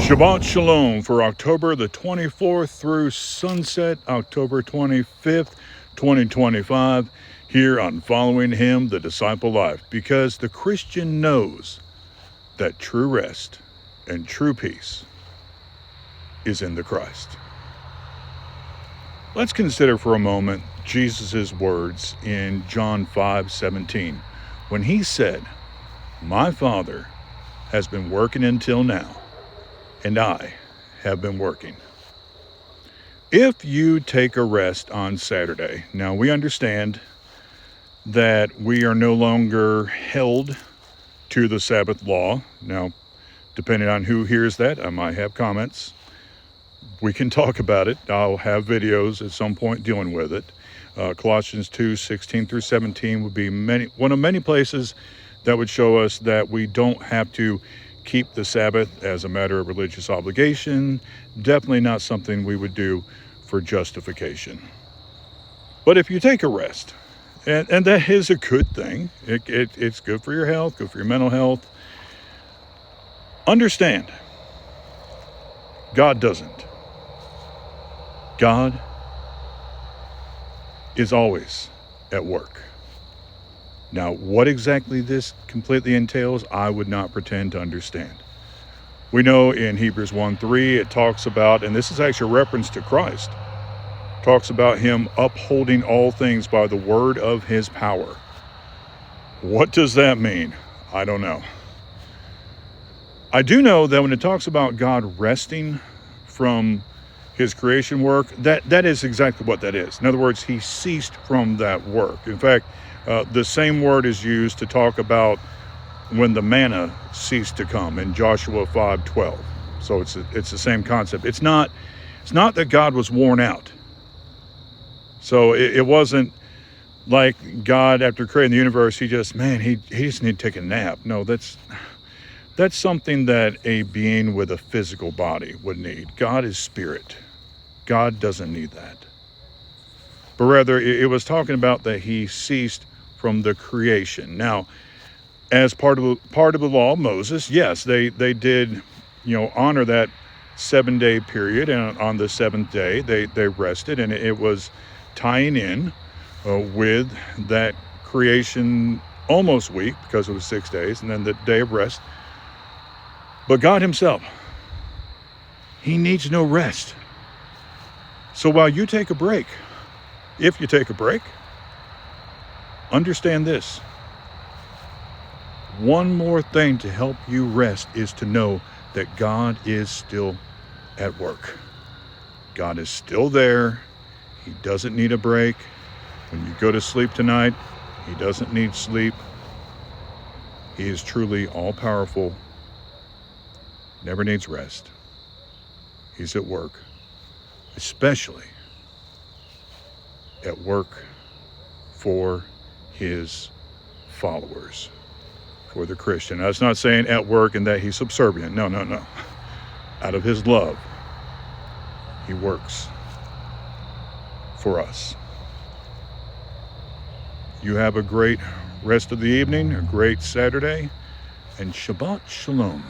Shabbat Shalom for October the 24th through sunset, October 25th, 2025, here on Following Him, the Disciple Life, because the Christian knows that true rest and true peace is in the Christ. Let's consider for a moment Jesus' words in John 5:17, when he said, "My Father has been working until now, and I have been working." If you take a rest on Saturday, now we understand that we are no longer held to the Sabbath law. Now, depending on who hears that, I might have comments. We can talk about it. I'll have videos at some point dealing with it. Colossians 2:16 through 17 would be one of many places that would show us that we don't have to keep the Sabbath as a matter of religious obligation. Definitely not something we would do for justification. But if you take a rest, and that is a good thing, it's good for your health, good for your mental health, understand, God doesn't. God is always at work. Now, what exactly this completely entails, I would not pretend to understand. We know in Hebrews 1:3, it talks about, and this is actually a reference to Christ, talks about him upholding all things by the word of his power. What does that mean? I don't know. I do know that when it talks about God resting from his creation work, that is exactly what that is. In other words, he ceased from that work. In fact, the same word is used to talk about when the manna ceased to come in Joshua 5:12. So it's the same concept. It's not that God was worn out. So it wasn't like God, after creating the universe, he just need to take a nap. No, that's something that a being with a physical body would need. God is spirit. God doesn't need that. But rather, it was talking about that he ceased from the creation. Now, as part of the law of Moses, yes, they did, honor that 7-day period, and on the seventh day they rested, and it was tying in with that creation almost week, because it was 6 days, and then the day of rest. But God himself, he needs no rest. So while you take a break, if you take a break, understand this. One more thing to help you rest is to know that God is still at work. God is still there. He doesn't need a break. When you go to sleep tonight, he doesn't need sleep. He is truly all-powerful, never needs rest. He's at work, especially at work for his followers, for the Christian. That's not saying at work and that he's subservient. No. Out of his love, he works for us. You have a great rest of the evening, a great Saturday, and Shabbat Shalom.